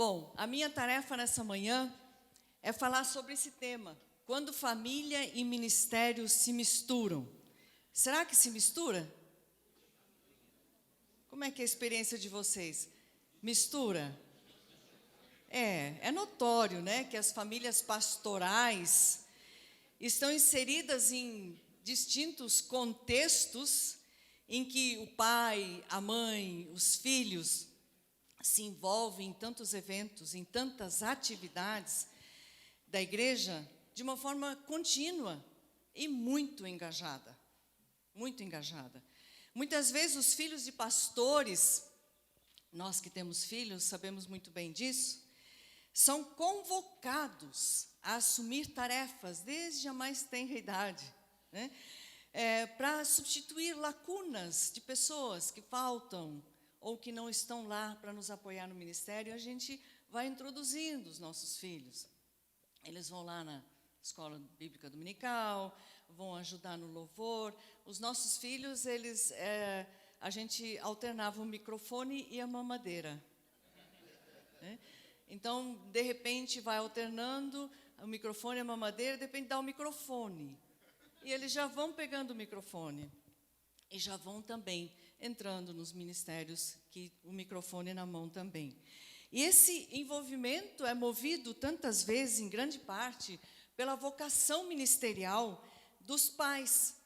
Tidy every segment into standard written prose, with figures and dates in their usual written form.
Bom, a minha tarefa nessa manhã é falar sobre esse tema, quando família e ministério se misturam. Será que se mistura? Como é que é a experiência de vocês? Mistura? É notório, né, que as famílias pastorais estão inseridas em distintos contextos em que o pai, a mãe, os filhos se envolvem em tantos eventos, em tantas atividades da igreja, de uma forma contínua e muito engajada. Muito engajada. Muitas vezes os filhos de pastores, nós que temos filhos sabemos muito bem disso, são convocados a assumir tarefas desde a mais tenra idade, né? Para substituir lacunas de pessoas que faltam ou que não estão lá para nos apoiar no ministério. A gente vai introduzindo os nossos filhos. Eles vão lá na escola bíblica dominical, vão ajudar no louvor. Os nossos filhos, a gente alternava o microfone e a mamadeira, né? Então, de repente, vai alternando o microfone e a mamadeira, de repente dá o microfone. E eles já vão pegando o microfone. E já vão também entrando nos ministérios, que o microfone na mão também. E esse envolvimento é movido tantas vezes, em grande parte, pela vocação ministerial dos pais,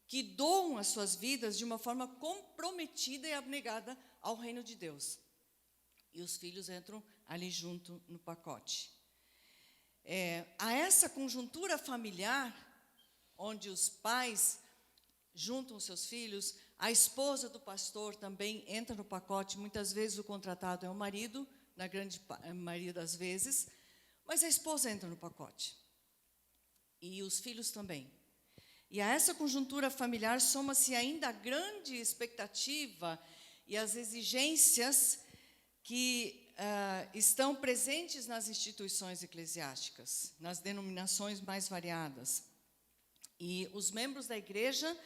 que doam as suas vidas de uma forma comprometida e abnegada ao reino de Deus. E os filhos entram ali junto no pacote. A essa conjuntura familiar, onde os pais juntam seus filhos, a esposa do pastor também entra no pacote. Muitas vezes o contratado é o marido, na grande maioria das vezes, mas a esposa entra no pacote. E os filhos também. E a essa conjuntura familiar soma-se ainda a grande expectativa e as exigências que estão presentes nas instituições eclesiásticas, nas denominações mais variadas. E os membros da igreja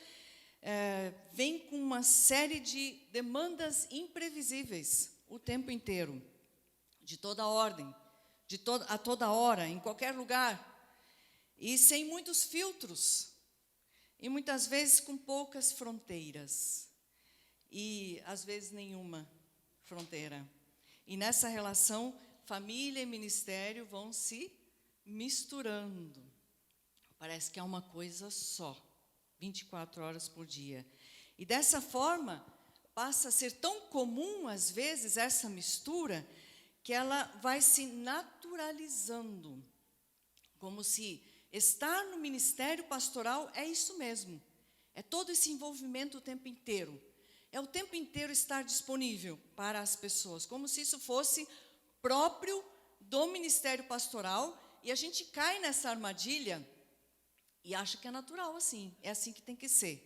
vêm com uma série de demandas imprevisíveis o tempo inteiro, de toda ordem, a toda hora, em qualquer lugar, e sem muitos filtros, e muitas vezes com poucas fronteiras, e às vezes nenhuma fronteira. E nessa relação, família e ministério vão se misturando. Parece que é uma coisa só, 24 horas por dia. E dessa forma, passa a ser tão comum, às vezes, essa mistura, que ela vai se naturalizando, como se estar no ministério pastoral é isso mesmo, é todo esse envolvimento o tempo inteiro, é o tempo inteiro estar disponível para as pessoas, como se isso fosse próprio do ministério pastoral, e a gente cai nessa armadilha e acha que é natural assim, é assim que tem que ser.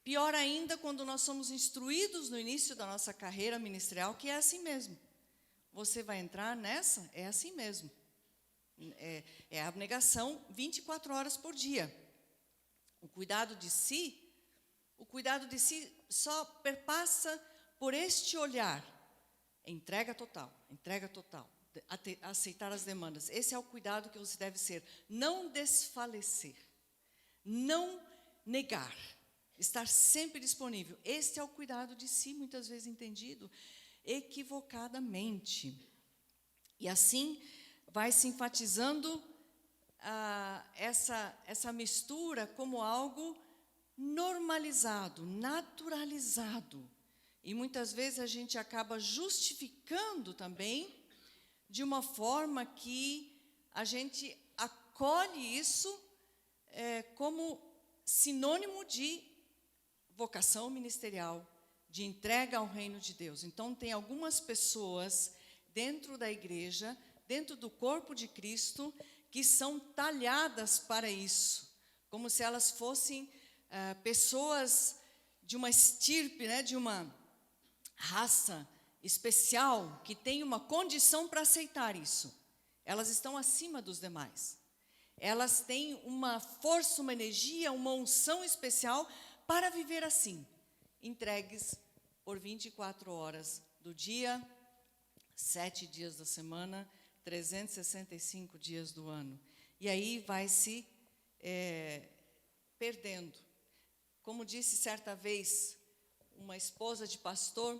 Pior ainda quando nós somos instruídos no início da nossa carreira ministerial, que é assim mesmo. Você vai entrar nessa, é assim mesmo. É a abnegação 24 horas por dia. O cuidado de si só perpassa por este olhar. Entrega total, aceitar as demandas. Esse é o cuidado que você deve ser. Não desfalecer, não negar, estar sempre disponível. Este é o cuidado de si, muitas vezes entendido equivocadamente. E assim vai se enfatizando essa mistura como algo normalizado, naturalizado. E muitas vezes a gente acaba justificando também de uma forma que a gente acolhe isso como sinônimo de vocação ministerial, de entrega ao reino de Deus. Então, tem algumas pessoas dentro da igreja, dentro do corpo de Cristo, que são talhadas para isso, como se elas fossem pessoas de uma estirpe, né, de uma raça especial, que tem uma condição para aceitar isso. Elas estão acima dos demais. Elas têm uma força, uma energia, uma unção especial para viver assim, entregues por 24 horas do dia, 7 dias da semana, 365 dias do ano. E aí vai se perdendo. Como disse certa vez uma esposa de pastor,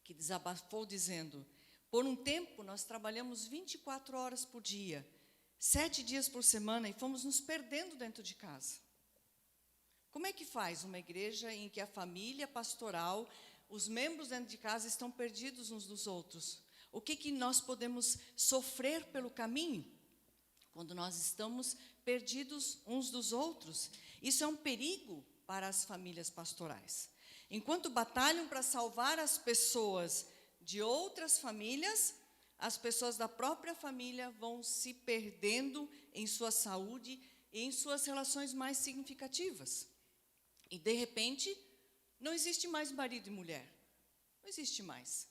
que desabafou dizendo: por um tempo nós trabalhamos 24 horas por dia, 7 dias por semana, e fomos nos perdendo dentro de casa. Como é que faz uma igreja em que a família pastoral, os membros dentro de casa estão perdidos uns dos outros? O que nós podemos sofrer pelo caminho quando nós estamos perdidos uns dos outros? Isso é um perigo para as famílias pastorais. Enquanto batalham para salvar as pessoas de outras famílias, as pessoas da própria família vão se perdendo em sua saúde e em suas relações mais significativas. E, de repente, não existe mais marido e mulher. Não existe mais.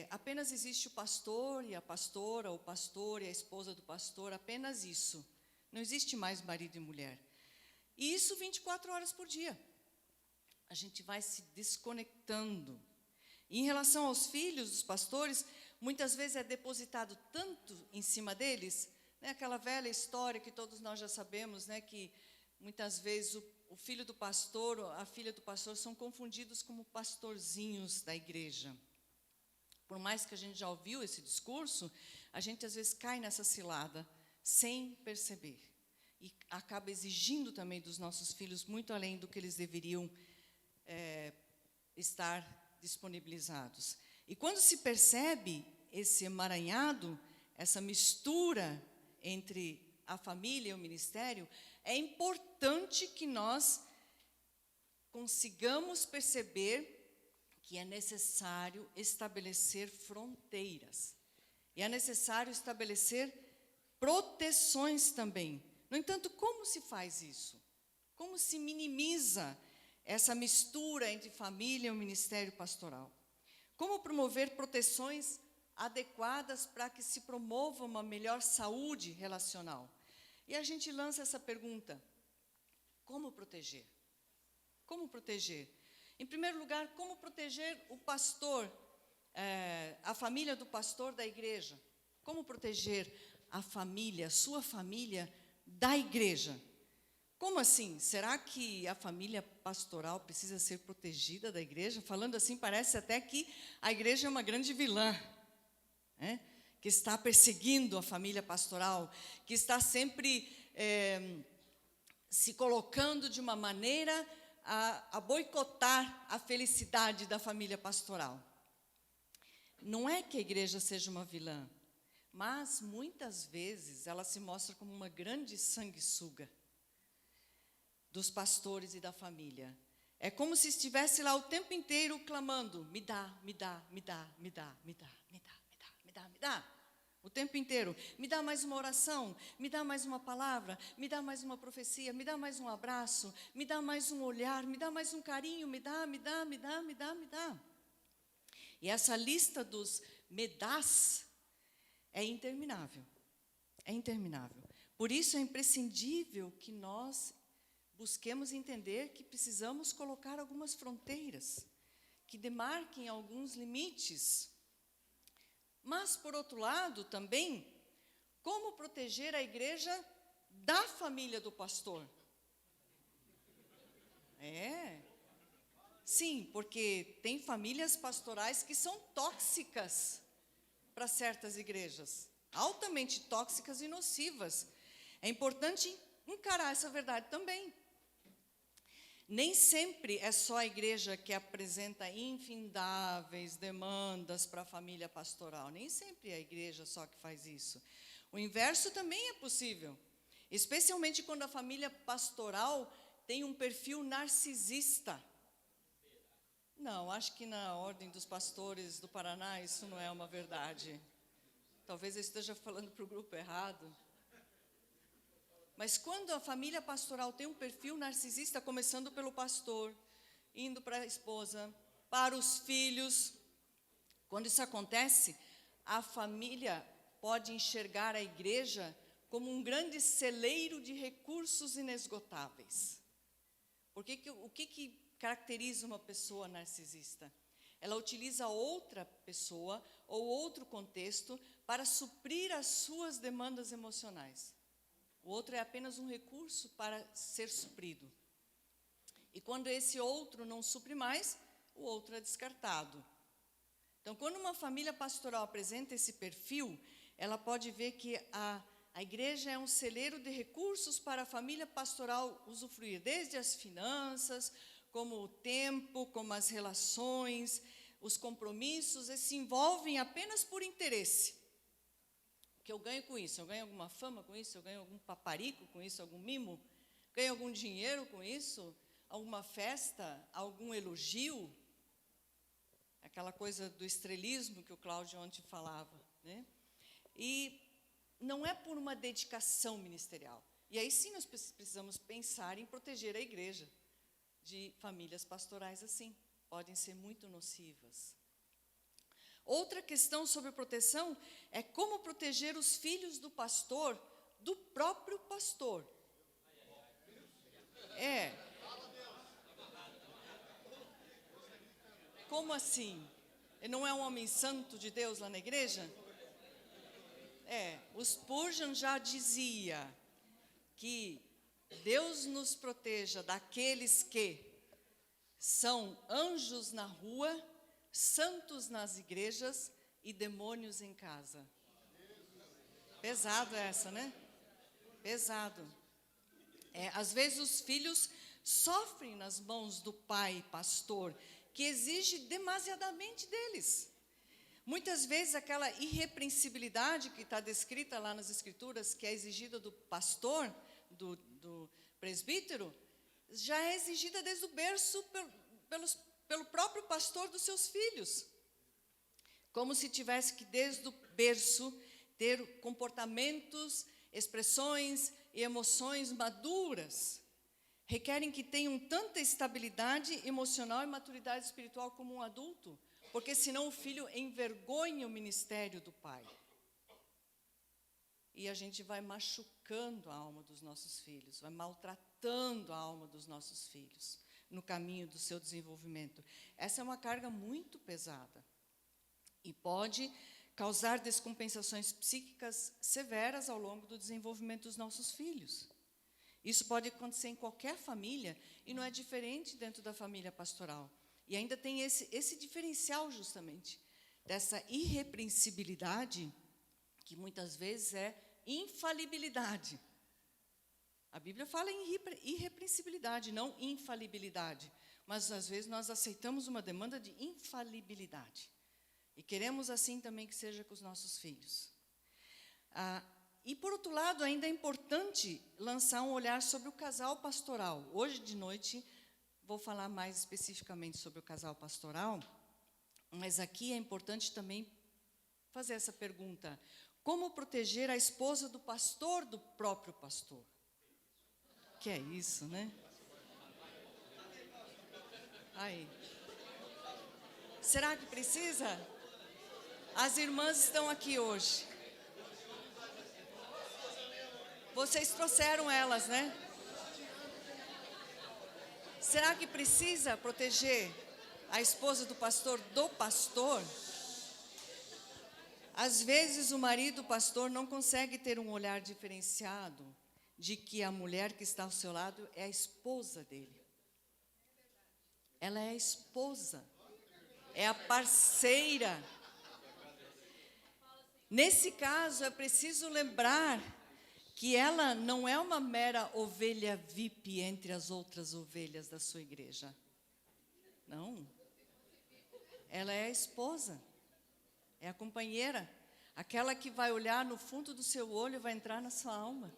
Apenas existe o pastor e a pastora, o pastor e a esposa do pastor, apenas isso. Não existe mais marido e mulher. E isso 24 horas por dia. A gente vai se desconectando. E em relação aos filhos dos pastores, muitas vezes é depositado tanto em cima deles, né, aquela velha história que todos nós já sabemos, né, que muitas vezes o filho do pastor, a filha do pastor são confundidos como pastorzinhos da igreja. Por mais que a gente já ouviu esse discurso, a gente às vezes cai nessa cilada sem perceber. E acaba exigindo também dos nossos filhos muito além do que eles deveriam estar disponibilizados. E quando se percebe esse emaranhado, essa mistura entre a família e o ministério, é importante que nós consigamos perceber que é necessário estabelecer fronteiras. E é necessário estabelecer proteções também. No entanto, como se faz isso? Como se minimiza essa mistura entre família e o ministério pastoral? Como promover proteções adequadas para que se promova uma melhor saúde relacional? E a gente lança essa pergunta: como proteger? Como proteger? Em primeiro lugar, como proteger o pastor, a família do pastor da igreja? Como proteger a família, sua família da igreja? Como assim? Será que a família pastoral precisa ser protegida da igreja? Falando assim, parece até que a igreja é uma grande vilã, né? Que está perseguindo a família pastoral, que está sempre se colocando de uma maneira a boicotar a felicidade da família pastoral. Não é que a igreja seja uma vilã, mas muitas vezes ela se mostra como uma grande sanguessuga dos pastores e da família. É como se estivesse lá o tempo inteiro clamando: me dá, me dá, me dá, me dá, me dá, me dá, me dá, me dá, me dá. O tempo inteiro. Me dá mais uma oração, me dá mais uma palavra, me dá mais uma profecia, me dá mais um abraço, me dá mais um olhar, me dá mais um carinho, me dá, me dá, me dá, me dá, me dá. E essa lista dos me dás é interminável. É interminável. Por isso é imprescindível que nós busquemos entender que precisamos colocar algumas fronteiras, que demarquem alguns limites. Mas, por outro lado, também, como proteger a igreja da família do pastor? Sim, porque tem famílias pastorais que são tóxicas para certas igrejas, altamente tóxicas e nocivas. É importante encarar essa verdade também. Nem sempre é só a igreja que apresenta infindáveis demandas para a família pastoral. Nem sempre é a igreja só que faz isso. O inverso também é possível, especialmente quando a família pastoral tem um perfil narcisista. Não, acho que na Ordem dos Pastores do Paraná isso não é uma verdade. Talvez eu esteja falando para o grupo errado. Mas quando a família pastoral tem um perfil narcisista, começando pelo pastor, indo para a esposa, para os filhos, quando isso acontece, a família pode enxergar a igreja como um grande celeiro de recursos inesgotáveis. Porque o que caracteriza uma pessoa narcisista? Ela utiliza outra pessoa ou outro contexto para suprir as suas demandas emocionais. O outro é apenas um recurso para ser suprido. E quando esse outro não supre mais, o outro é descartado. Então, quando uma família pastoral apresenta esse perfil, ela pode ver que a igreja é um celeiro de recursos para a família pastoral usufruir, desde as finanças, como o tempo, como as relações, os compromissos, eles se envolvem apenas por interesse. O que eu ganho com isso? Eu ganho alguma fama com isso? Eu ganho algum paparico com isso? Algum mimo? Ganho algum dinheiro com isso? Alguma festa? Algum elogio? Aquela coisa do estrelismo que o Cláudio ontem falava, né? E não é por uma dedicação ministerial. E aí sim nós precisamos pensar em proteger a igreja de famílias pastorais assim. Podem ser muito nocivas. Outra questão sobre proteção é como proteger os filhos do pastor, do próprio pastor. Como assim? Ele não é um homem santo de Deus lá na igreja? O Spurgeon já dizia que Deus nos proteja daqueles que são anjos na rua, santos nas igrejas e demônios em casa. Pesado essa, né? Pesado. Às vezes os filhos sofrem nas mãos do pai pastor, que exige demasiadamente deles. Muitas vezes aquela irrepreensibilidade que está descrita lá nas Escrituras, que é exigida do pastor, do presbítero, já é exigida desde o berço pelo próprio pastor dos seus filhos. Como se tivesse que, desde o berço, ter comportamentos, expressões e emoções maduras. Requerem que tenham tanta estabilidade emocional e maturidade espiritual como um adulto, porque senão o filho envergonha o ministério do pai. E a gente vai machucando a alma dos nossos filhos, vai maltratando a alma dos nossos filhos no caminho do seu desenvolvimento. Essa é uma carga muito pesada e pode causar descompensações psíquicas severas ao longo do desenvolvimento dos nossos filhos. Isso pode acontecer em qualquer família e não é diferente dentro da família pastoral. E ainda tem esse diferencial justamente dessa irrepreensibilidade, que muitas vezes é infalibilidade. A Bíblia fala em irrepreensibilidade, não infalibilidade. Mas às vezes nós aceitamos uma demanda de infalibilidade. E queremos assim também que seja com os nossos filhos. E por outro lado, ainda é importante lançar um olhar sobre o casal pastoral. Hoje de noite vou falar mais especificamente sobre o casal pastoral, mas aqui é importante também fazer essa pergunta: como proteger a esposa do pastor do próprio pastor? Que é isso, né? Aí. Será que precisa? As irmãs estão aqui hoje. Vocês trouxeram elas, né? Será que precisa proteger a esposa do pastor do pastor? Às vezes o marido pastor não consegue ter um olhar diferenciado de que a mulher que está ao seu lado é a esposa dele. Ela é a esposa, é a parceira. Nesse caso, é preciso lembrar que ela não é uma mera ovelha VIP entre as outras ovelhas da sua igreja. Não. Ela é a esposa, é a companheira, aquela que vai olhar no fundo do seu olho e vai entrar na sua alma,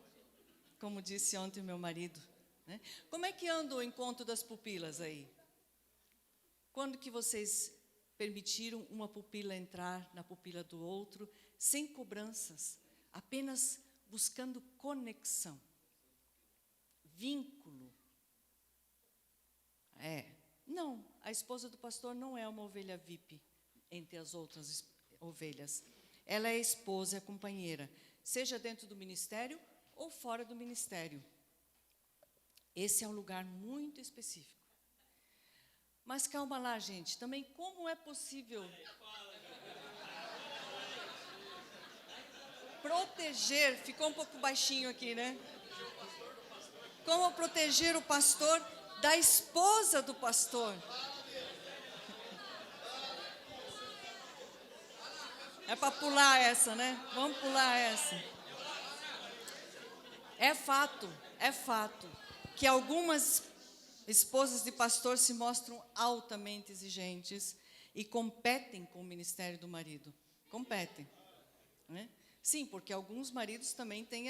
como disse ontem meu marido, né? Como é que anda o encontro das pupilas aí? Quando que vocês permitiram uma pupila entrar na pupila do outro, sem cobranças, apenas buscando conexão, vínculo? Não, a esposa do pastor não é uma ovelha VIP entre as outras ovelhas. Ela é a esposa, é a companheira, seja dentro do ministério ou fora do ministério. Esse é um lugar muito específico. Mas calma lá, gente, também como é possível... proteger, ficou um pouco baixinho aqui, né? Como proteger o pastor da esposa do pastor. É para pular essa, né? Vamos pular essa. É fato que algumas esposas de pastor se mostram altamente exigentes e competem com o ministério do marido. Competem, né? Sim, porque alguns maridos também têm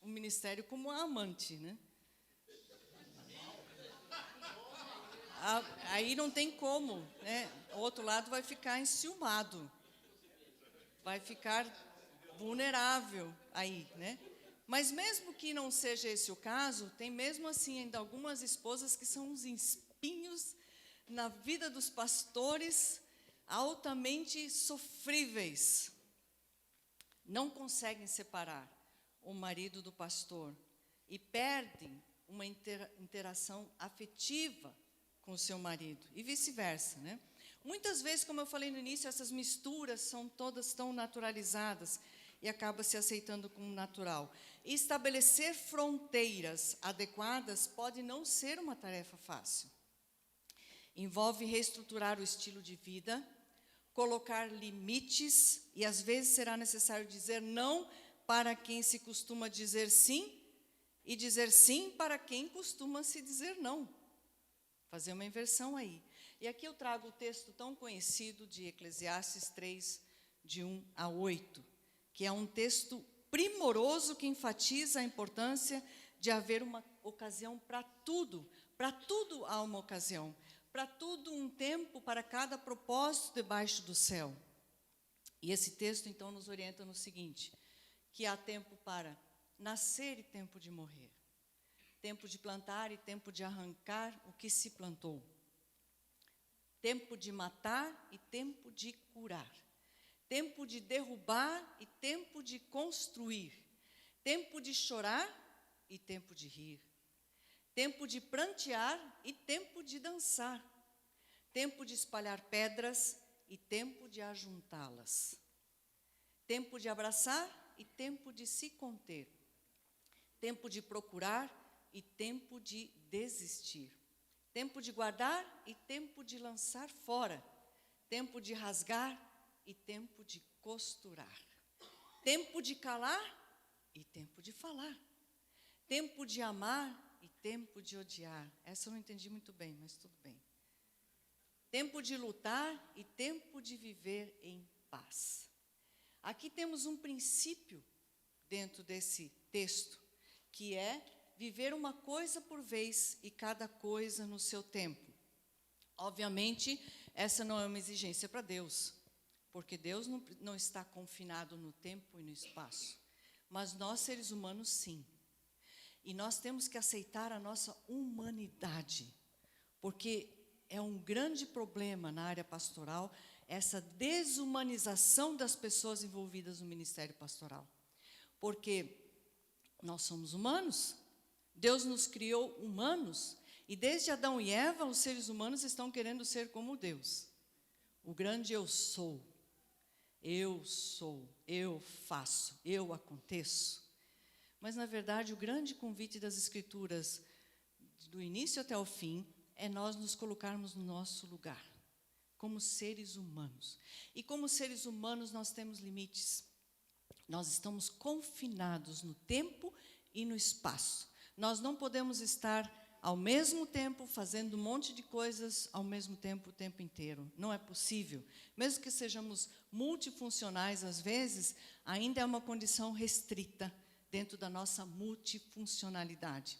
o ministério como amante, né? Aí não tem como, né? O outro lado vai ficar enciumado, vai ficar vulnerável aí, né? Mas mesmo que não seja esse o caso, tem mesmo assim ainda algumas esposas que são uns espinhos na vida dos pastores, altamente sofríveis. Não conseguem separar o marido do pastor e perdem uma interação afetiva com o seu marido e vice-versa, né? Muitas vezes, como eu falei no início, essas misturas são todas tão naturalizadas e acaba se aceitando como natural. E estabelecer fronteiras adequadas pode não ser uma tarefa fácil. Envolve reestruturar o estilo de vida, colocar limites e às vezes será necessário dizer não para quem se costuma dizer sim e dizer sim para quem costuma se dizer não. Fazer uma inversão aí. E aqui eu trago o texto tão conhecido de Eclesiastes 3, de 1 a 8, que é um texto primoroso que enfatiza a importância de haver uma ocasião para tudo. Para tudo há uma ocasião. Para tudo um tempo para cada propósito debaixo do céu. E esse texto, então, nos orienta no seguinte, que há tempo para nascer e tempo de morrer. Tempo de plantar e tempo de arrancar o que se plantou. Tempo de matar e tempo de curar. Tempo de derrubar e tempo de construir. Tempo de chorar e tempo de rir. Tempo de prantear e tempo de dançar. Tempo de espalhar pedras e tempo de ajuntá-las. Tempo de abraçar e tempo de se conter. Tempo de procurar e tempo de desistir. Tempo de guardar e tempo de lançar fora. Tempo de rasgar e tempo de costurar. Tempo de calar e tempo de falar. Tempo de amar e tempo de odiar. Essa eu não entendi muito bem, mas tudo bem. Tempo de lutar e tempo de viver em paz. Aqui temos um princípio dentro desse texto, que é viver uma coisa por vez e cada coisa no seu tempo. Obviamente, essa não é uma exigência para Deus, porque Deus não está confinado no tempo e no espaço. Mas nós, seres humanos, sim. E nós temos que aceitar a nossa humanidade, porque é um grande problema na área pastoral essa desumanização das pessoas envolvidas no ministério pastoral. Porque nós somos humanos, Deus nos criou humanos, e desde Adão e Eva, os seres humanos estão querendo ser como Deus. O grande eu sou, eu faço, eu aconteço. Mas, na verdade, o grande convite das Escrituras, do início até o fim, é nós nos colocarmos no nosso lugar, como seres humanos. E como seres humanos nós temos limites. Nós estamos confinados no tempo e no espaço. Nós não podemos estar ao mesmo tempo fazendo um monte de coisas ao mesmo tempo o tempo inteiro. Não é possível. Mesmo que sejamos multifuncionais às vezes, ainda é uma condição restrita dentro da nossa multifuncionalidade.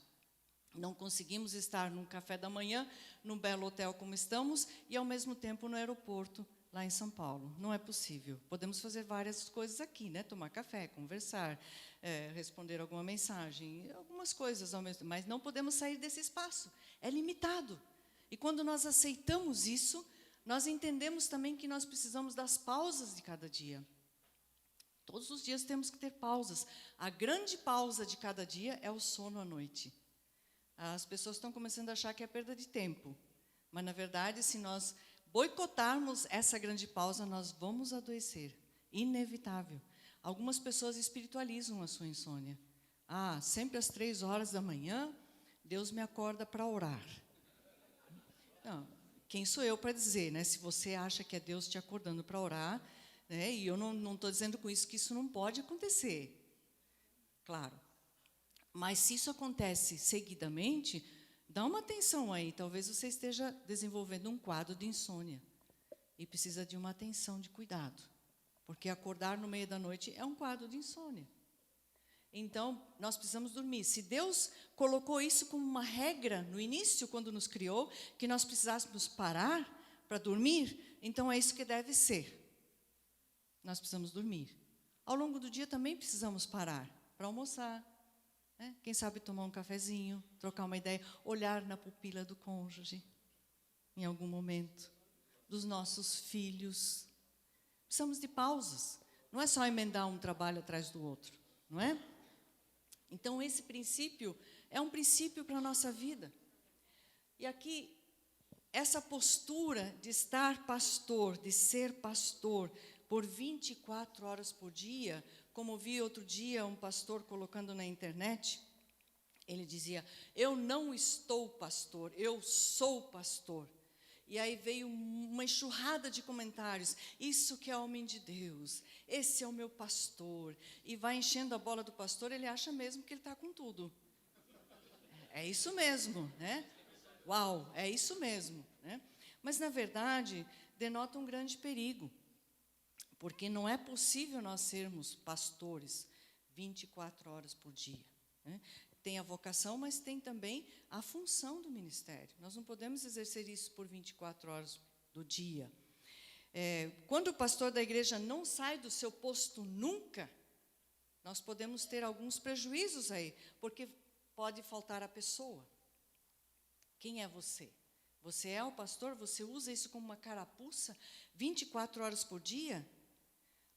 Não conseguimos estar num café da manhã, num belo hotel como estamos, e ao mesmo tempo no aeroporto, lá em São Paulo. Não é possível. Podemos fazer várias coisas aqui, né? Tomar café, conversar, responder alguma mensagem, algumas coisas ao mesmo tempo, mas não podemos sair desse espaço. É limitado. E quando nós aceitamos isso, nós entendemos também que nós precisamos das pausas de cada dia. Todos os dias temos que ter pausas. A grande pausa de cada dia é o sono à noite. As pessoas estão começando a achar que é perda de tempo. Mas, na verdade, se nós boicotarmos essa grande pausa, nós vamos adoecer. Inevitável. Algumas pessoas espiritualizam a sua insônia. Ah, sempre às 3 horas da manhã, Deus me acorda para orar. Não, quem sou eu para dizer, né? Se você acha que é Deus te acordando para orar, né? E eu não estou dizendo com isso que isso não pode acontecer. Claro. Mas se isso acontece seguidamente, dá uma atenção aí. Talvez você esteja desenvolvendo um quadro de insônia. E precisa de uma atenção, de cuidado. Porque acordar no meio da noite é um quadro de insônia. Então, nós precisamos dormir. Se Deus colocou isso como uma regra no início, quando nos criou, que nós precisássemos parar para dormir, então é isso que deve ser. Nós precisamos dormir. Ao longo do dia também precisamos parar para almoçar, né? Quem sabe tomar um cafezinho, trocar uma ideia, olhar na pupila do cônjuge, em algum momento, dos nossos filhos. Precisamos de pausas. Não é só emendar um trabalho atrás do outro, não é? Então, esse princípio é um princípio para a nossa vida. E aqui, essa postura de estar pastor, de ser pastor, por 24 horas por dia, como vi outro dia um pastor colocando na internet, ele dizia, eu não estou pastor, eu sou pastor. E aí veio uma enxurrada de comentários, isso que é homem de Deus, esse é o meu pastor. E vai enchendo a bola do pastor, ele acha mesmo que ele está com tudo. É isso mesmo, né? Uau, é isso mesmo, né? Mas, na verdade, denota um grande perigo, porque não é possível nós sermos pastores 24 horas por dia, né? Tem a vocação, mas tem também a função do ministério. Nós não podemos exercer isso por 24 horas do dia. Quando o pastor da igreja não sai do seu posto nunca, nós podemos ter alguns prejuízos aí, porque pode faltar a pessoa. Quem é você? Você é o pastor? Você usa isso como uma carapuça 24 horas por dia?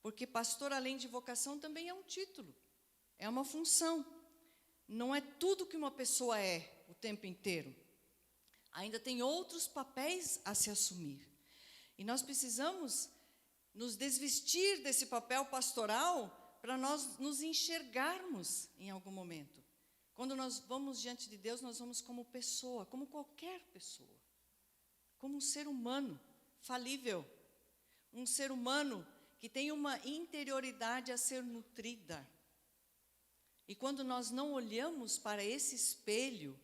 Porque pastor, além de vocação, também é um título, é uma função. Não é tudo que uma pessoa é o tempo inteiro. Ainda tem outros papéis a se assumir. E nós precisamos nos desvestir desse papel pastoral para nós nos enxergarmos em algum momento. Quando nós vamos diante de Deus, nós vamos como pessoa, como qualquer pessoa. Como um ser humano falível. Um ser humano que tem uma interioridade a ser nutrida. E quando nós não olhamos para esse espelho,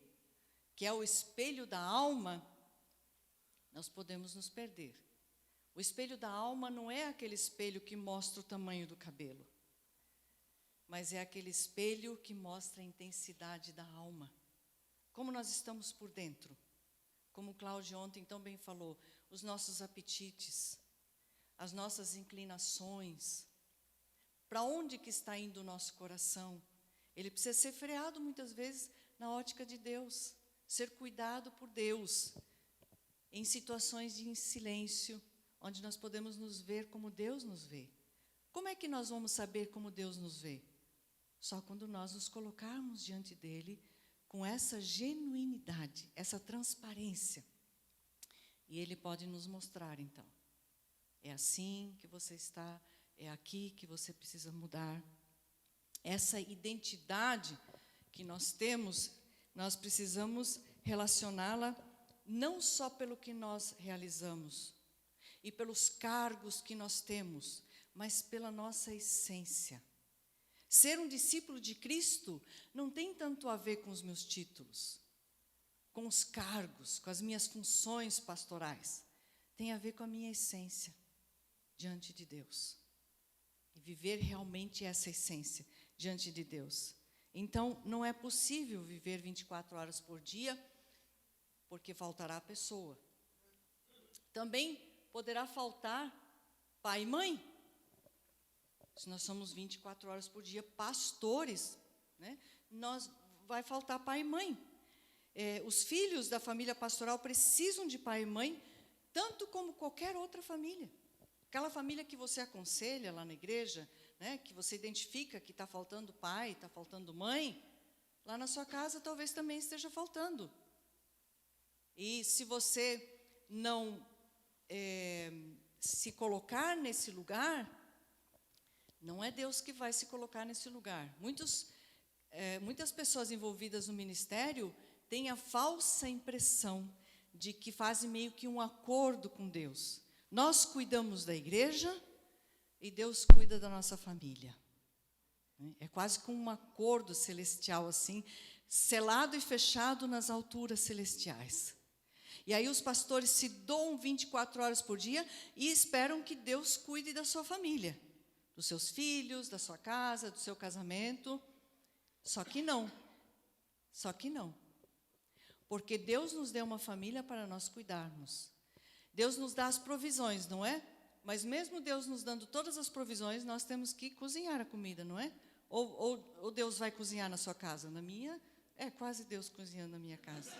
que é o espelho da alma, nós podemos nos perder. O espelho da alma não é aquele espelho que mostra o tamanho do cabelo, mas é aquele espelho que mostra a intensidade da alma. Como nós estamos por dentro. Como o Cláudio ontem tão bem falou, os nossos apetites, as nossas inclinações, para onde que está indo o nosso coração? Ele precisa ser freado muitas vezes na ótica de Deus, ser cuidado por Deus, em situações de silêncio, onde nós podemos nos ver como Deus nos vê. Como é que nós vamos saber como Deus nos vê? Só quando nós nos colocarmos diante dele com essa genuinidade, essa transparência. E ele pode nos mostrar, então, é assim que você está, é aqui que você precisa mudar. Essa identidade que nós temos, nós precisamos relacioná-la não só pelo que nós realizamos e pelos cargos que nós temos, mas pela nossa essência. Ser um discípulo de Cristo não tem tanto a ver com os meus títulos, com os cargos, com as minhas funções pastorais. Tem a ver com a minha essência diante de Deus. E viver realmente essa essência diante de Deus. Então, não é possível viver 24 horas por dia, porque faltará a pessoa. Também poderá faltar pai e mãe. Se nós somos 24 horas por dia pastores, né, vai faltar pai e mãe. Os filhos da família pastoral precisam de pai e mãe, tanto como qualquer outra família. Aquela família que você aconselha lá na igreja, né, que você identifica que está faltando pai, está faltando mãe, lá na sua casa talvez também esteja faltando. E se você não se colocar nesse lugar, Não é Deus que vai se colocar nesse lugar. Muitas pessoas envolvidas no ministério têm a falsa impressão de que fazem meio que um acordo com Deus. Nós cuidamos da igreja e Deus cuida da nossa família. É quase como um acordo celestial, assim, selado e fechado nas alturas celestiais. E aí os pastores se doam 24 horas por dia e esperam que Deus cuide da sua família, dos seus filhos, da sua casa, do seu casamento. Só que não. Porque Deus nos deu uma família para nós cuidarmos. Deus nos dá as provisões, não é? Mas mesmo Deus nos dando todas as provisões, nós temos que cozinhar a comida, não é? Ou Deus vai cozinhar na sua casa? Na minha, é quase Deus cozinhando na minha casa.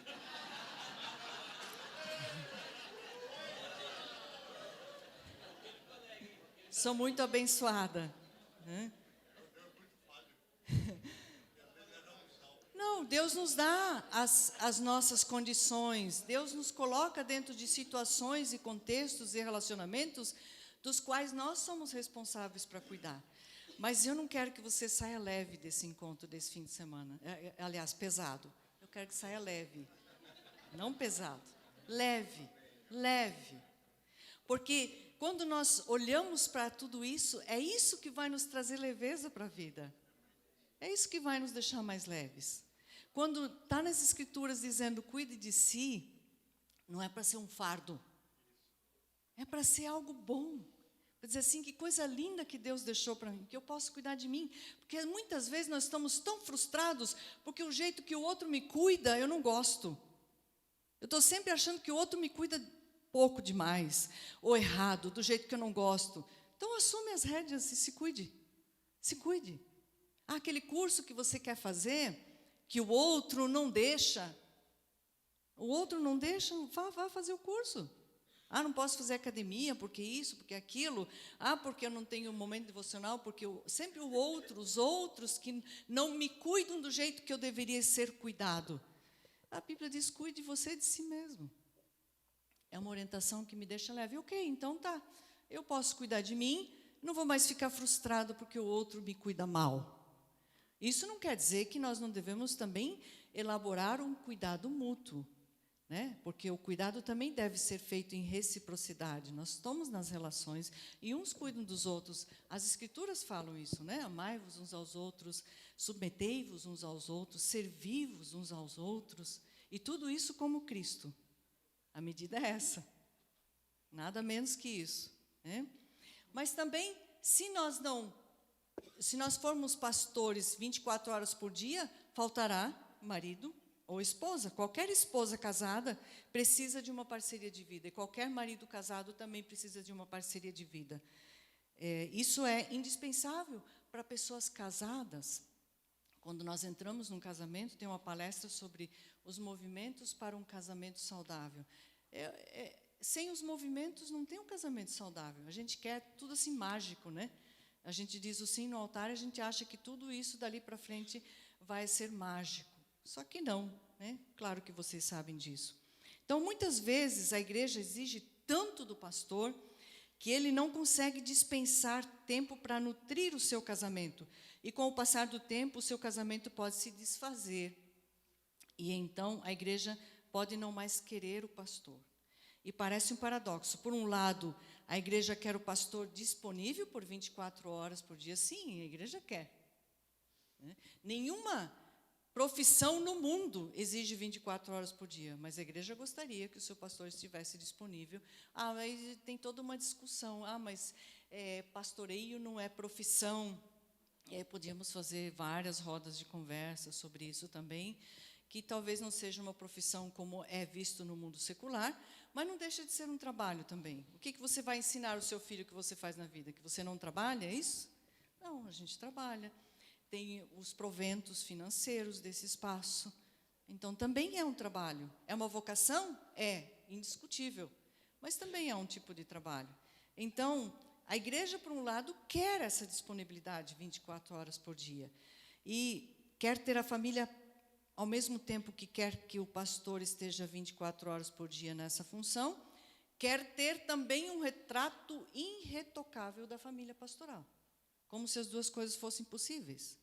Sou muito abençoada, né? Não, Deus nos dá as nossas condições. Deus nos coloca dentro de situações e contextos e relacionamentos dos quais nós somos responsáveis para cuidar. Mas eu não quero que você saia leve desse encontro, desse fim de semana. Aliás, pesado. Eu quero que saia leve, não pesado. Leve. Porque quando nós olhamos para tudo isso, é isso que vai nos trazer leveza para a vida. É isso que vai nos deixar mais leves. Quando está nas Escrituras dizendo cuide de si, não é para ser um fardo. É para ser algo bom. Para dizer assim, que coisa linda que Deus deixou para mim, que eu posso cuidar de mim. Porque muitas vezes nós estamos tão frustrados, porque o jeito que o outro me cuida, eu não gosto. Eu estou sempre achando que o outro me cuida pouco demais, ou errado, do jeito que eu não gosto. Então assume as rédeas e se cuide. Se cuide. Aquele curso que você quer fazer, que o outro não deixa. Vá fazer o curso. Não posso fazer academia, porque isso, porque aquilo. Porque eu não tenho um momento devocional, porque sempre os outros que não me cuidam do jeito que eu deveria ser cuidado. A Bíblia diz, cuide você de si mesmo. É uma orientação que me deixa leve. Ok, então tá. Eu posso cuidar de mim, não vou mais ficar frustrado porque o outro me cuida mal. Isso não quer dizer que nós não devemos também elaborar um cuidado mútuo, né? Porque o cuidado também deve ser feito em reciprocidade. Nós estamos nas relações e uns cuidam dos outros. As Escrituras falam isso, né? Amai-vos uns aos outros, submetei-vos uns aos outros, servi-vos uns aos outros. E tudo isso como Cristo. A medida é essa. Nada menos que isso, né? Mas também, se nós formos pastores 24 horas por dia, faltará marido ou esposa. Qualquer esposa casada precisa de uma parceria de vida. E qualquer marido casado também precisa de uma parceria de vida. Isso é indispensável para pessoas casadas. Quando nós entramos num casamento, tem uma palestra sobre os movimentos para um casamento saudável. Sem os movimentos não tem um casamento saudável. A gente quer tudo assim mágico, né? A gente diz o sim no altar e a gente acha que tudo isso dali para frente vai ser mágico. Só que não, né? Claro que vocês sabem disso. Então, muitas vezes, a igreja exige tanto do pastor que ele não consegue dispensar tempo para nutrir o seu casamento. E, com o passar do tempo, o seu casamento pode se desfazer. E, então, a igreja pode não mais querer o pastor. E parece um paradoxo. Por um lado, a igreja quer o pastor disponível por 24 horas por dia. Sim, a igreja quer. Nenhuma profissão no mundo exige 24 horas por dia, mas a igreja gostaria que o seu pastor estivesse disponível. Mas tem toda uma discussão. Mas pastoreio não é profissão. Podíamos fazer várias rodas de conversa sobre isso também, que talvez não seja uma profissão como é visto no mundo secular, mas não deixa de ser um trabalho também. O que você vai ensinar o seu filho que você faz na vida? Que você não trabalha, é isso? Não, a gente trabalha. Tem os proventos financeiros desse espaço. Então, também é um trabalho. É uma vocação? É, indiscutível. Mas também é um tipo de trabalho. Então, a igreja, por um lado, quer essa disponibilidade 24 horas por dia. E quer ter a família, ao mesmo tempo que quer que o pastor esteja 24 horas por dia nessa função, quer ter também um retrato irretocável da família pastoral. como se as duas coisas fossem possíveis.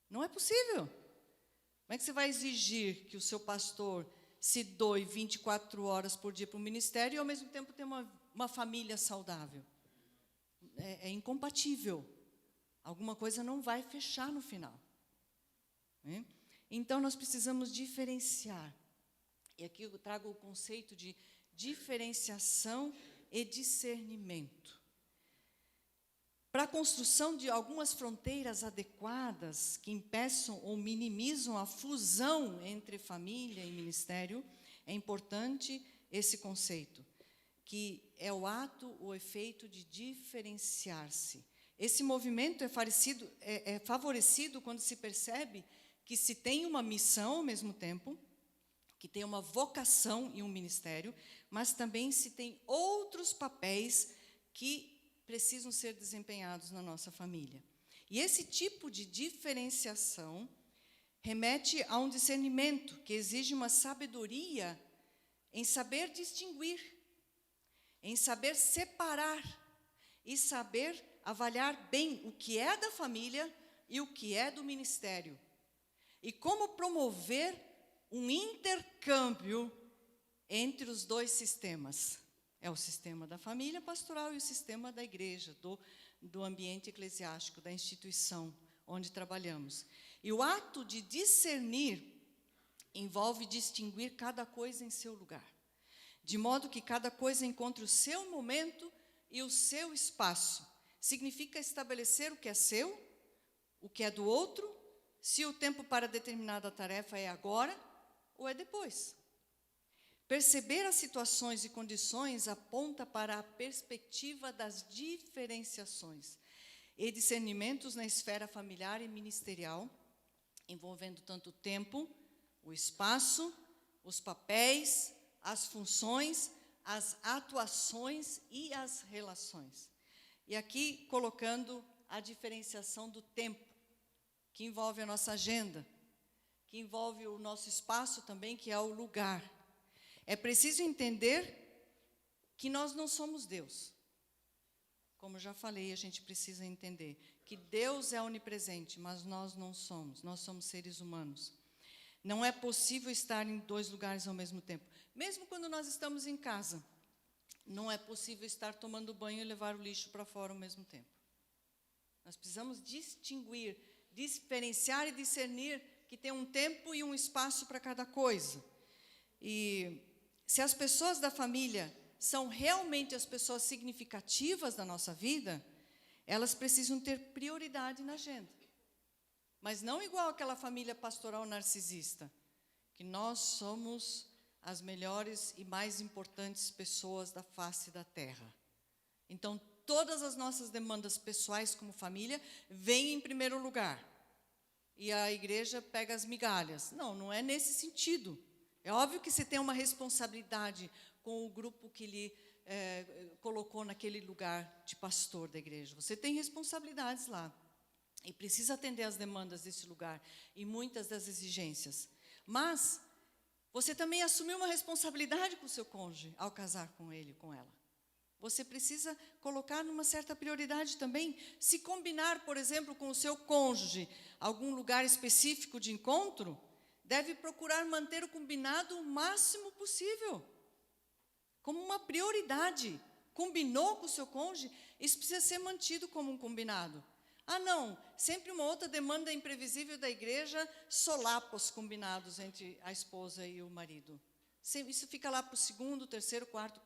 Não é possível. Como é que você vai exigir que o seu pastor se doe 24 horas por dia para o ministério e, ao mesmo tempo, ter uma família saudável? É incompatível. Alguma coisa não vai fechar no final. Né? Então, nós precisamos diferenciar. E aqui eu trago o conceito de diferenciação e discernimento. Para a construção de algumas fronteiras adequadas que impeçam ou minimizam a fusão entre família e ministério, é importante esse conceito, que é o ato, o efeito de diferenciar-se. Esse movimento é favorecido quando se percebe que se tem uma missão ao mesmo tempo, que tem uma vocação e um ministério, mas também se tem outros papéis que precisam ser desempenhados na nossa família. E esse tipo de diferenciação remete a um discernimento que exige uma sabedoria em saber distinguir, em saber separar e saber avaliar bem o que é da família e o que é do ministério. E como promover um intercâmbio entre os dois sistemas. É o sistema da família pastoral e o sistema da igreja, do ambiente eclesiástico, da instituição onde trabalhamos. E o ato de discernir envolve distinguir cada coisa em seu lugar, de modo que cada coisa encontre o seu momento e o seu espaço. Significa estabelecer o que é seu, o que é do outro, se o tempo para determinada tarefa é agora ou é depois. Perceber as situações e condições aponta para a perspectiva das diferenciações e discernimentos na esfera familiar e ministerial, envolvendo tanto o tempo, o espaço, os papéis, as funções, as atuações e as relações. E aqui colocando a diferenciação do tempo, que envolve a nossa agenda, que envolve o nosso espaço também, que é o lugar. É preciso entender que nós não somos Deus. Como já falei, a gente precisa entender que Deus é onipresente, mas nós não somos. Nós somos seres humanos. Não é possível estar em dois lugares ao mesmo tempo. Mesmo quando nós estamos em casa, não é possível estar tomando banho e levar o lixo para fora ao mesmo tempo. Nós precisamos distinguir, diferenciar e discernir que tem um tempo e um espaço para cada coisa. E se as pessoas da família são realmente as pessoas significativas da nossa vida, elas precisam ter prioridade na agenda. Mas não igual aquela família pastoral narcisista, que nós somos as melhores e mais importantes pessoas da face da terra. Então, todas as nossas demandas pessoais como família vêm em primeiro lugar. E a igreja pega as migalhas. Não, não é nesse sentido. É óbvio que você tem uma responsabilidade com o grupo que lhe colocou naquele lugar de pastor da igreja. Você tem responsabilidades lá e precisa atender às demandas desse lugar e muitas das exigências. Mas você também assumiu uma responsabilidade com o seu cônjuge ao casar com ele, com ela. Você precisa colocar numa certa prioridade também. Se combinar, por exemplo, com o seu cônjuge algum lugar específico de encontro, deve procurar manter o combinado o máximo possível, como uma prioridade. Combinou com o seu cônjuge, isso precisa ser mantido como um combinado. Ah, não, sempre uma outra demanda imprevisível da igreja solapa os combinados entre a esposa e o marido. Isso fica lá para o segundo, terceiro, quarto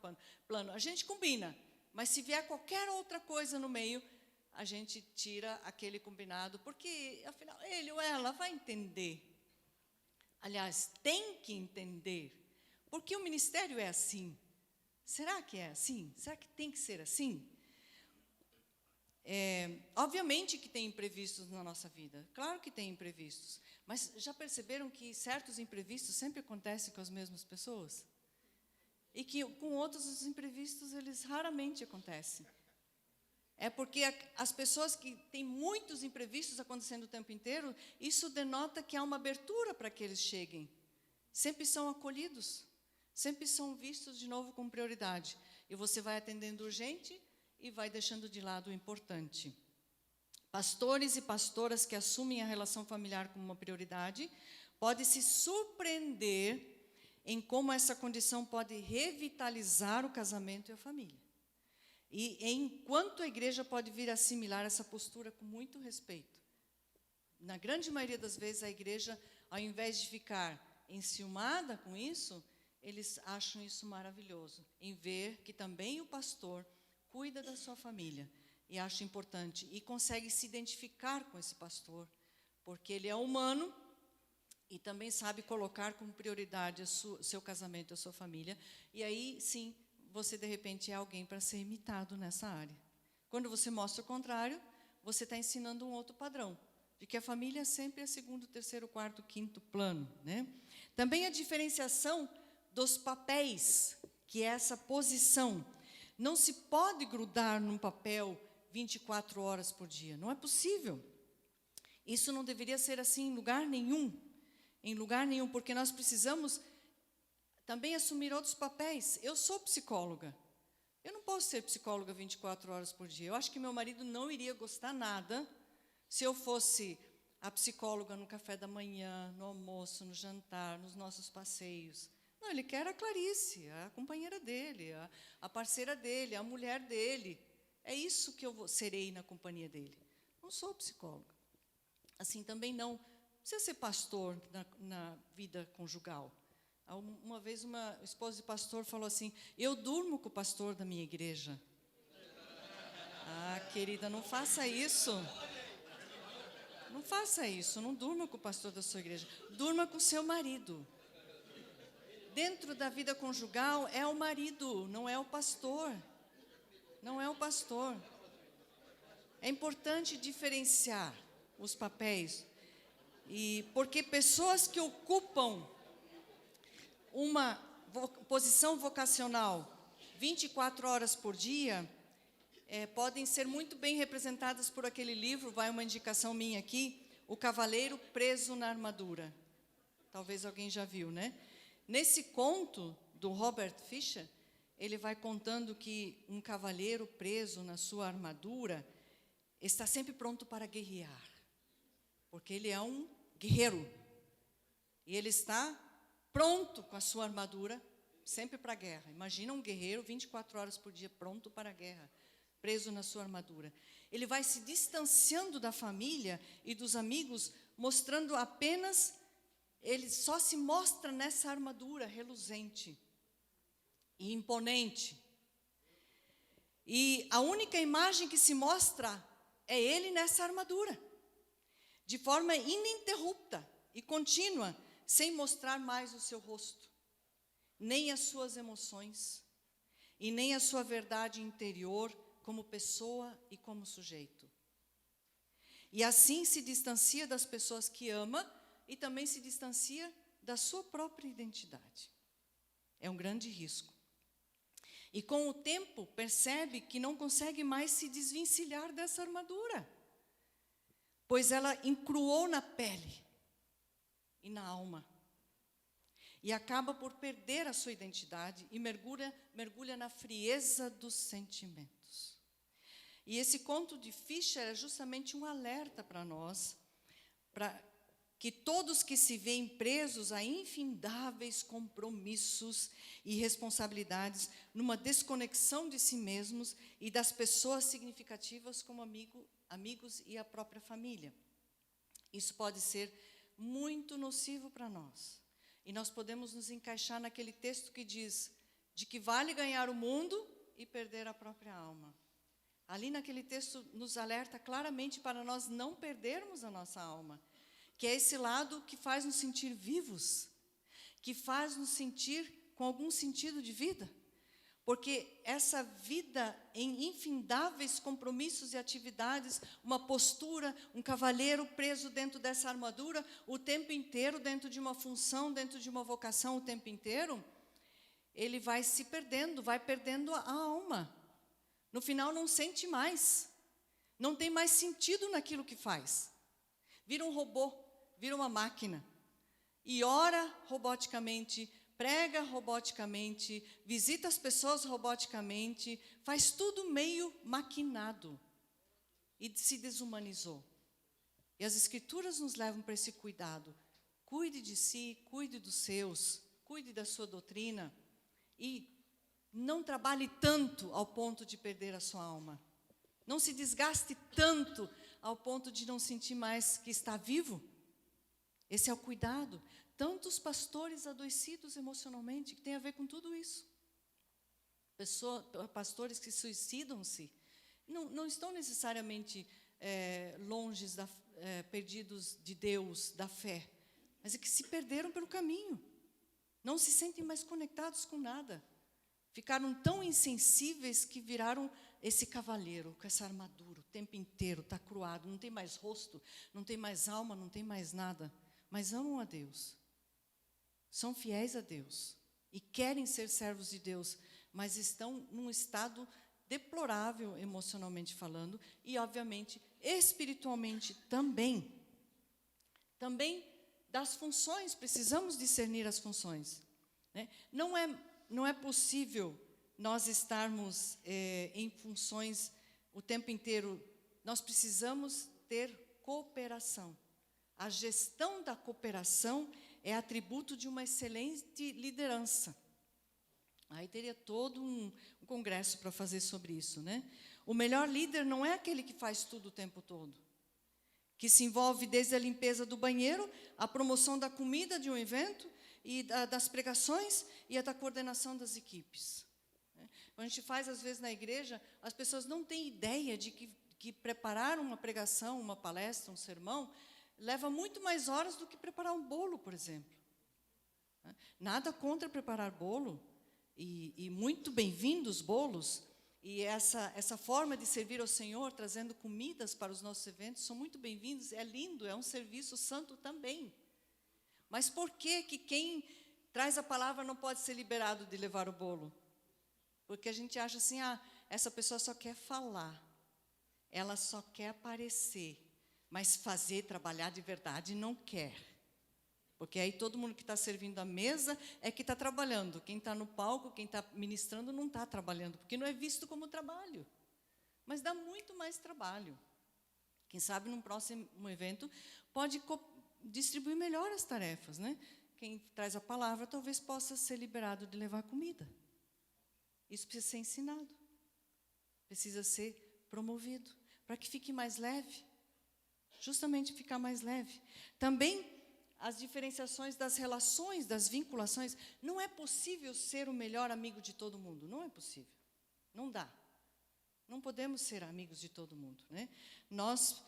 plano. A gente combina, mas se vier qualquer outra coisa no meio, a gente tira aquele combinado, porque, afinal, ele ou ela vai entender. Aliás, tem que entender, porque o ministério é assim. Será que é assim? Será que tem que ser assim? Obviamente que tem imprevistos na nossa vida, claro que tem imprevistos, mas já perceberam que certos imprevistos sempre acontecem com as mesmas pessoas? E que com outros os imprevistos, eles raramente acontecem. É porque as pessoas que têm muitos imprevistos acontecendo o tempo inteiro, isso denota que há uma abertura para que eles cheguem. Sempre são acolhidos, sempre são vistos de novo com prioridade. E você vai atendendo urgente e vai deixando de lado o importante. Pastores e pastoras que assumem a relação familiar como uma prioridade podem se surpreender em como essa condição pode revitalizar o casamento e a família. E enquanto a igreja pode vir a assimilar essa postura com muito respeito. Na grande maioria das vezes, a igreja, ao invés de ficar enciumada com isso, eles acham isso maravilhoso, em ver que também o pastor cuida da sua família, e acha importante, e consegue se identificar com esse pastor, porque ele é humano, e também sabe colocar como prioridade o seu casamento, a sua família, e aí, sim, você, de repente, é alguém para ser imitado nessa área. Quando você mostra o contrário, você está ensinando um outro padrão, de que a família sempre é segundo, terceiro, quarto, quinto plano, né? Também a diferenciação dos papéis, que é essa posição. Não se pode grudar num papel 24 horas por dia, não é possível. Isso não deveria ser assim em lugar nenhum, porque nós precisamos também assumir outros papéis. Eu sou psicóloga, eu não posso ser psicóloga 24 horas por dia. Eu acho que meu marido não iria gostar nada se eu fosse a psicóloga no café da manhã, no almoço, no jantar, nos nossos passeios. Não, ele quer a Clarice, a companheira dele, a parceira dele, a mulher dele. É isso que eu serei na companhia dele. Não sou psicóloga. Assim, também não precisa ser pastor na vida conjugal. Uma vez, uma esposa de pastor falou assim, eu durmo com o pastor da minha igreja. Ah, querida, não faça isso. Não faça isso, não durma com o pastor da sua igreja. Durma com o seu marido. Dentro da vida conjugal é o marido, não é o pastor. Não é o pastor. É importante diferenciar os papéis. E porque pessoas que ocupam uma posição vocacional 24 horas por dia, podem ser muito bem representadas por aquele livro, vai uma indicação minha aqui, O Cavaleiro Preso na Armadura. Talvez alguém já viu, né? Nesse conto do Robert Fisher, ele vai contando que um cavaleiro preso na sua armadura está sempre pronto para guerrear, porque ele é um guerreiro, e ele está pronto com a sua armadura, sempre para a guerra. Imagina um guerreiro 24 horas por dia pronto para a guerra, preso na sua armadura. Ele vai se distanciando da família e dos amigos, mostrando apenas, ele só se mostra nessa armadura reluzente e imponente. E a única imagem que se mostra é ele nessa armadura, de forma ininterrupta e contínua, sem mostrar mais o seu rosto, nem as suas emoções, e nem a sua verdade interior como pessoa e como sujeito. E assim se distancia das pessoas que ama e também se distancia da sua própria identidade. É um grande risco. E com o tempo percebe que não consegue mais se desvencilhar dessa armadura, pois ela encruou na pele e na alma. E acaba por perder a sua identidade e mergulha na frieza dos sentimentos. E esse conto de Fisher é justamente um alerta para nós, para que todos que se veem presos a infindáveis compromissos e responsabilidades, numa desconexão de si mesmos e das pessoas significativas como amigos e a própria família. Isso pode ser muito nocivo para nós. E nós podemos nos encaixar naquele texto que diz de que vale ganhar o mundo e perder a própria alma. Ali naquele texto nos alerta claramente para nós não perdermos a nossa alma, que é esse lado que faz nos sentir vivos, que faz nos sentir com algum sentido de vida. Porque essa vida em infindáveis compromissos e atividades, uma postura, um cavaleiro preso dentro dessa armadura, o tempo inteiro, dentro de uma função, dentro de uma vocação o tempo inteiro, ele vai se perdendo, vai perdendo a alma. No final não sente mais, não tem mais sentido naquilo que faz. Vira um robô, vira uma máquina. E ora roboticamente, prega roboticamente, visita as pessoas roboticamente, faz tudo meio maquinado. e se desumanizou. E as Escrituras nos levam para esse cuidado. Cuide de si, cuide dos seus, cuide da sua doutrina e não trabalhe tanto ao ponto de perder a sua alma. Não se desgaste tanto ao ponto de não sentir mais que está vivo. Esse é o cuidado. Tantos pastores adoecidos emocionalmente, que tem a ver com tudo isso. Pastores que suicidam-se, não estão necessariamente perdidos de Deus, da fé, mas é que se perderam pelo caminho. Não se sentem mais conectados com nada. Ficaram tão insensíveis que viraram esse cavaleiro, com essa armadura, o tempo inteiro, está cruado, não tem mais rosto, não tem mais alma, não tem mais nada. Mas amam a Deus, são fiéis a Deus e querem ser servos de Deus, mas estão num estado deplorável emocionalmente falando e, obviamente, espiritualmente também. Também das funções, precisamos discernir as funções, né? Não é possível nós estarmos em funções o tempo inteiro. Nós precisamos ter cooperação. A gestão da cooperação é atributo de uma excelente liderança. Aí teria todo um congresso para fazer sobre isso, né? O melhor líder não é aquele que faz tudo o tempo todo, que se envolve desde a limpeza do banheiro, a promoção da comida de um evento, e das pregações e a da coordenação das equipes. Quando a gente faz, às vezes, na igreja, as pessoas não têm ideia de que preparar uma pregação, uma palestra, um sermão, leva muito mais horas do que preparar um bolo, por exemplo. Nada contra preparar bolo, e muito bem-vindos bolos, e essa forma de servir ao Senhor, trazendo comidas para os nossos eventos, são muito bem-vindos, é lindo, é um serviço santo também. Mas por que quem traz a palavra não pode ser liberado de levar o bolo? Porque a gente acha assim, essa pessoa só quer falar, ela só quer aparecer, mas fazer, trabalhar de verdade não quer. Porque aí todo mundo que está servindo a mesa é que está trabalhando. Quem está no palco, quem está ministrando não está trabalhando, porque não é visto como trabalho. Mas dá muito mais trabalho. Quem sabe num próximo evento pode distribuir melhor as tarefas, né? Quem traz a palavra talvez possa ser liberado de levar comida. Isso precisa ser ensinado, precisa ser promovido, para que fique mais leve, justamente ficar mais leve. Também as diferenciações das relações, das vinculações. Não é possível ser o melhor amigo de todo mundo, não é possível, não dá. Não podemos ser amigos de todo mundo, né? Nós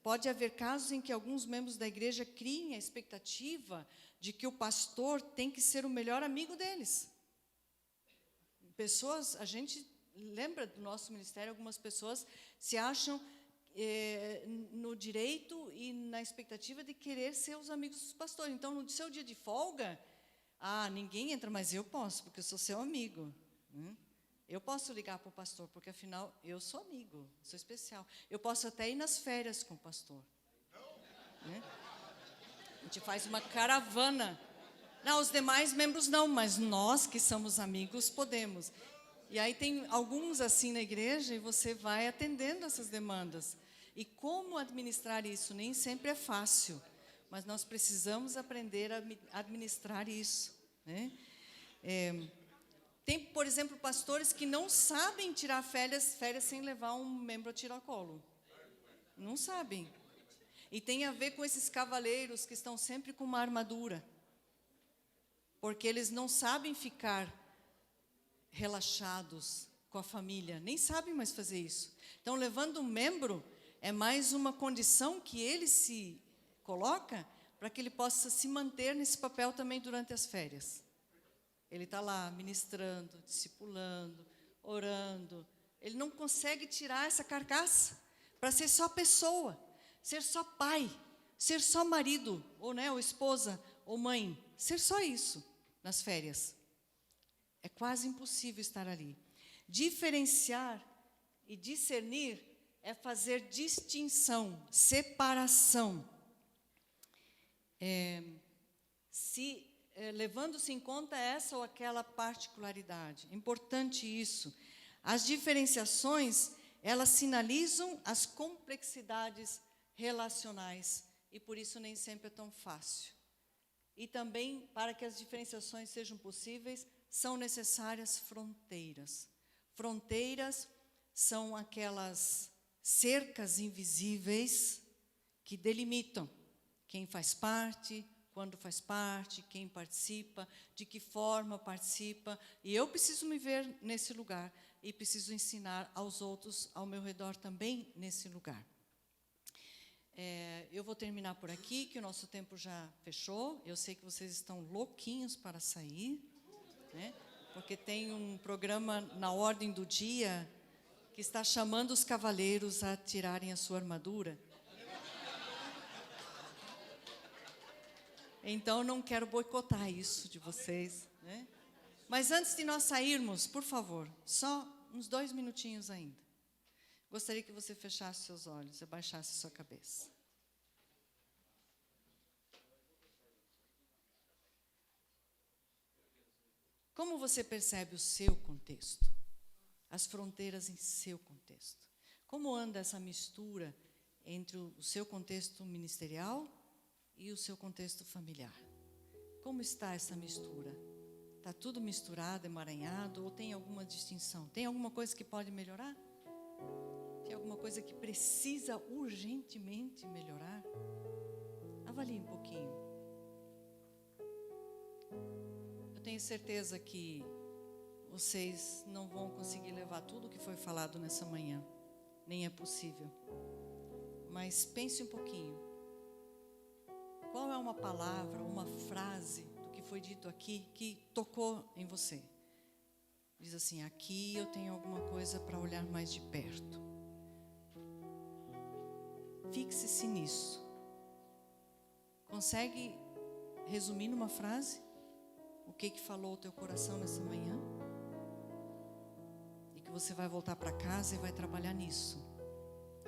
pode haver casos em que alguns membros da igreja criem a expectativa de que o pastor tem que ser o melhor amigo deles. A gente lembra do nosso ministério, algumas pessoas se acham no direito e na expectativa de querer ser os amigos dos pastores. Então, no seu dia de folga, ninguém entra, mas eu posso, porque eu sou seu amigo. Eu posso ligar para o pastor, porque afinal eu sou amigo, sou especial. Eu posso até ir nas férias com o pastor. Né? A gente faz uma caravana. Não, os demais membros não, mas nós que somos amigos podemos. E aí tem alguns assim na igreja e você vai atendendo essas demandas. E como administrar isso? Nem sempre é fácil, mas nós precisamos aprender a administrar isso, né? Tem, por exemplo, pastores que não sabem tirar férias sem levar um membro a tiracolo. Não sabem. E tem a ver com esses cavaleiros que estão sempre com uma armadura. Porque eles não sabem ficar relaxados com a família. Nem sabem mais fazer isso. Então, levando um membro, é mais uma condição que ele se coloca para que ele possa se manter nesse papel também durante as férias. Ele está lá ministrando, discipulando, orando. Ele não consegue tirar essa carcaça para ser só pessoa, ser só pai, ser só marido, ou esposa, ou mãe. Ser só isso nas férias. É quase impossível estar ali. Diferenciar e discernir é fazer distinção, separação. Levando-se em conta essa ou aquela particularidade. É importante isso. As diferenciações, Elas sinalizam as complexidades relacionais e por isso nem sempre é tão fácil. E também, para que as diferenciações sejam possíveis, são necessárias fronteiras. Fronteiras são aquelas cercas invisíveis que delimitam quem faz parte, quando faz parte, quem participa, de que forma participa. E eu preciso me ver nesse lugar e preciso ensinar aos outros ao meu redor também nesse lugar. Eu vou terminar por aqui, que o nosso tempo já fechou. Eu sei que vocês estão louquinhos para sair, né? Porque tem um programa na ordem do dia que está chamando os cavaleiros a tirarem a sua armadura. Então, não quero boicotar isso de vocês, né? Mas antes de nós sairmos, por favor, só uns 2 minutinhos ainda. Gostaria que você fechasse seus olhos e abaixasse sua cabeça. Como você percebe o seu contexto? As fronteiras em seu contexto? Como anda essa mistura entre o seu contexto ministerial e o seu contexto familiar? Como está essa mistura? Está tudo misturado, emaranhado, ou tem alguma distinção? Tem alguma coisa que pode melhorar? Tem alguma coisa que precisa urgentemente melhorar? Avalie um pouquinho. Eu tenho certeza que vocês não vão conseguir levar tudo o que foi falado nessa manhã. Nem é possível. Mas pense um pouquinho. Qual é uma palavra, uma frase do que foi dito aqui que tocou em você? Diz assim: aqui eu tenho alguma coisa para olhar mais de perto. Fixe-se nisso. Consegue resumir numa frase o que falou o teu coração nessa manhã? E que você vai voltar para casa e vai trabalhar nisso.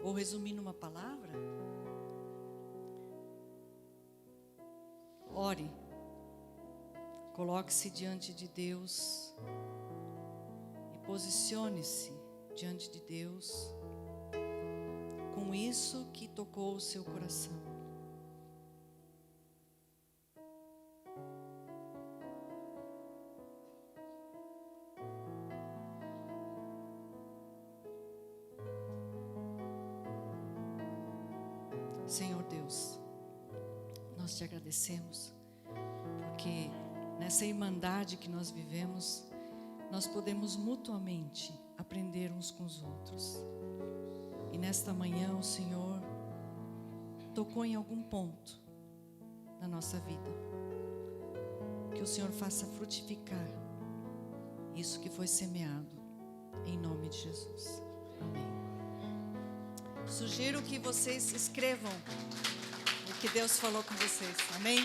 Ou resumir numa palavra? Ore. Coloque-se diante de Deus e posicione-se diante de Deus com isso que tocou o seu coração. Senhor Deus, nós te agradecemos, porque nessa irmandade que nós vivemos, nós podemos mutuamente aprender uns com os outros. E nesta manhã o Senhor tocou em algum ponto da nossa vida. Que o Senhor faça frutificar isso que foi semeado, em nome de Jesus. Amém. Sugiro que vocês escrevam o que Deus falou com vocês. Amém?